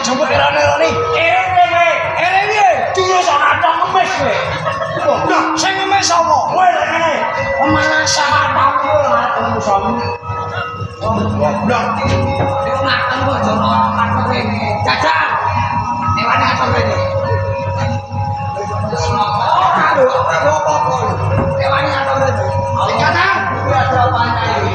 Coba erane piye? Terus ana ngemis kowe. Lah, sing ngemis sapa? Kowe lek ngene. Pemanasan tamu latemu sami. Oh, goblok. Iku ngaten kok jono kantor iki. Jajal. Ewane kantor iki. Oh, aduh, apa-apa. Ewane kantor iki. Jajal. Ada apanya ini?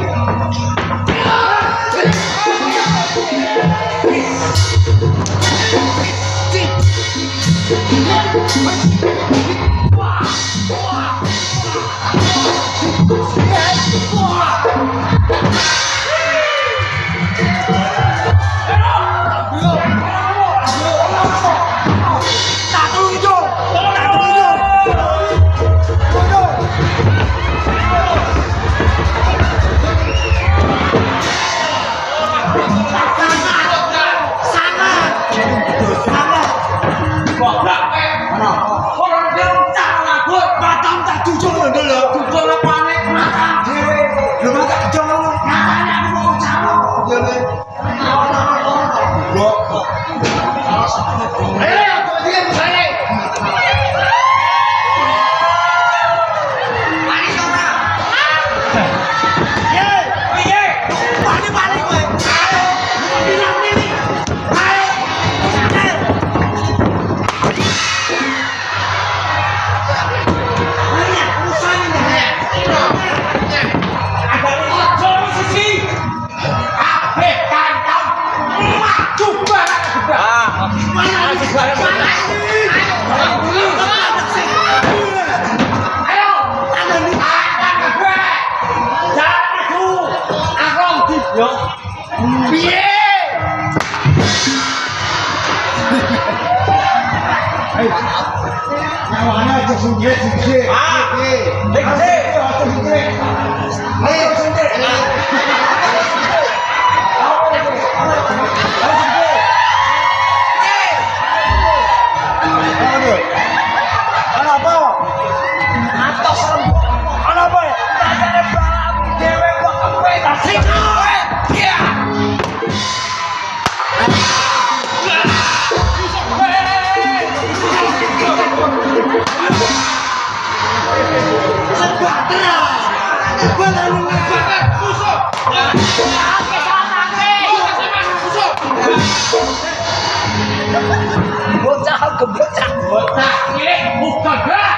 Bocah gebocah. Bocah cilik bukan gak.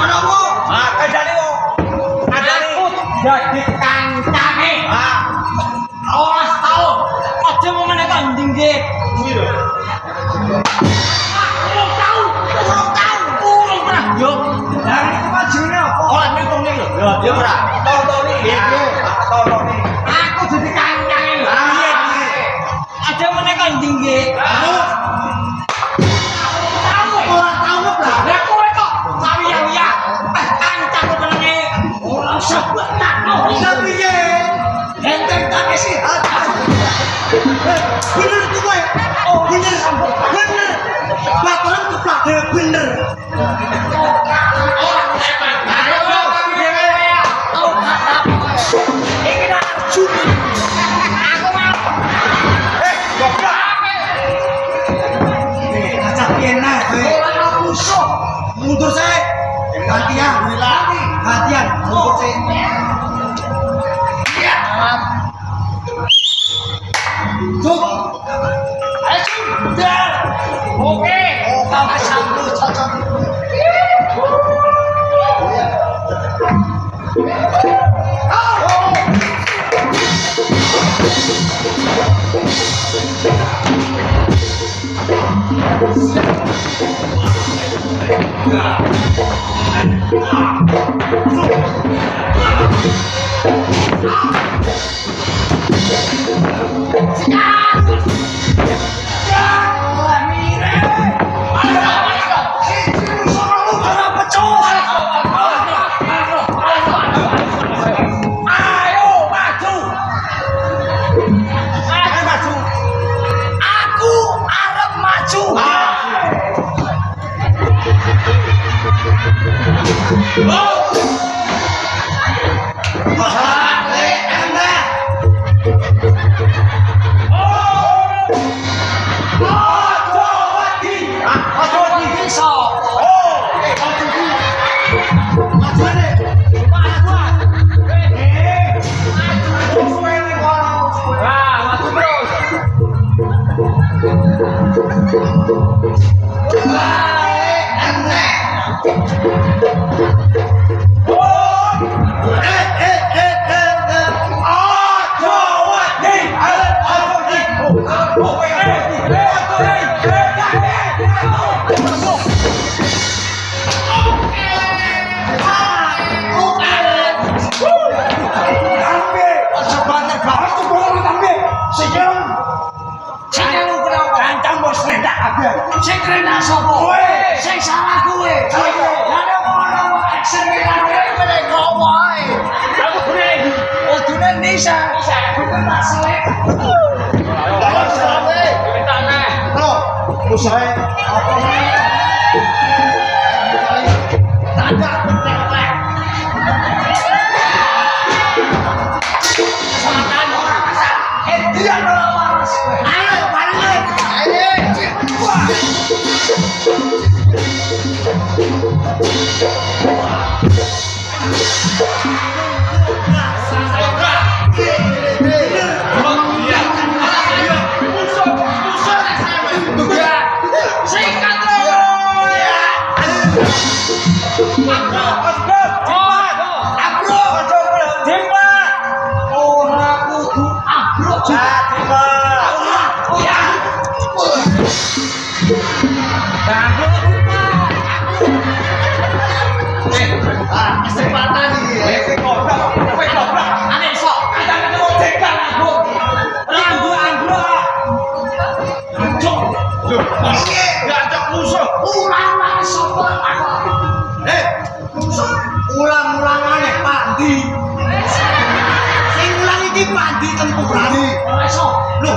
Ana apa? Ah, kadane wong. Kadane dadi kancane. Ah. Awas tau. Aja mau meneh kok ndinggit. Kuwi lho. Urung tau. Urung pernah yo. Lah iki majune apa? Ora ngitune lho. Ya ora. Tau-tau iki. Tau-tau iki. Aku dadi kancane lho. Aja meneh kok ndinggit. Bener tuh gue, oh bener, bakaran keplak bener. Ini dah cuma, aku mau. Goblok. Acak enak, musuh. Mundur saya, gantian, gantian, mundur saya. Cuk. Ayo sudah. Oke. Oh, kamu sambut cocok. Sing kena sapa? Kowe. Sing salah kowe. Lah nek ngono action ngene kok wae. Aku kene. Udune Nisa. Bukan masalah. Lah sampe. Ditane. Bro, usahe apa meneh? Tanda pentek. Kesalahan ora masalah. Dia ora waras. Ayo balik. Ayo. Wah. Ulang-ulangane pandi. Sing ulang iki pandi tempurane. Ora iso. Lho,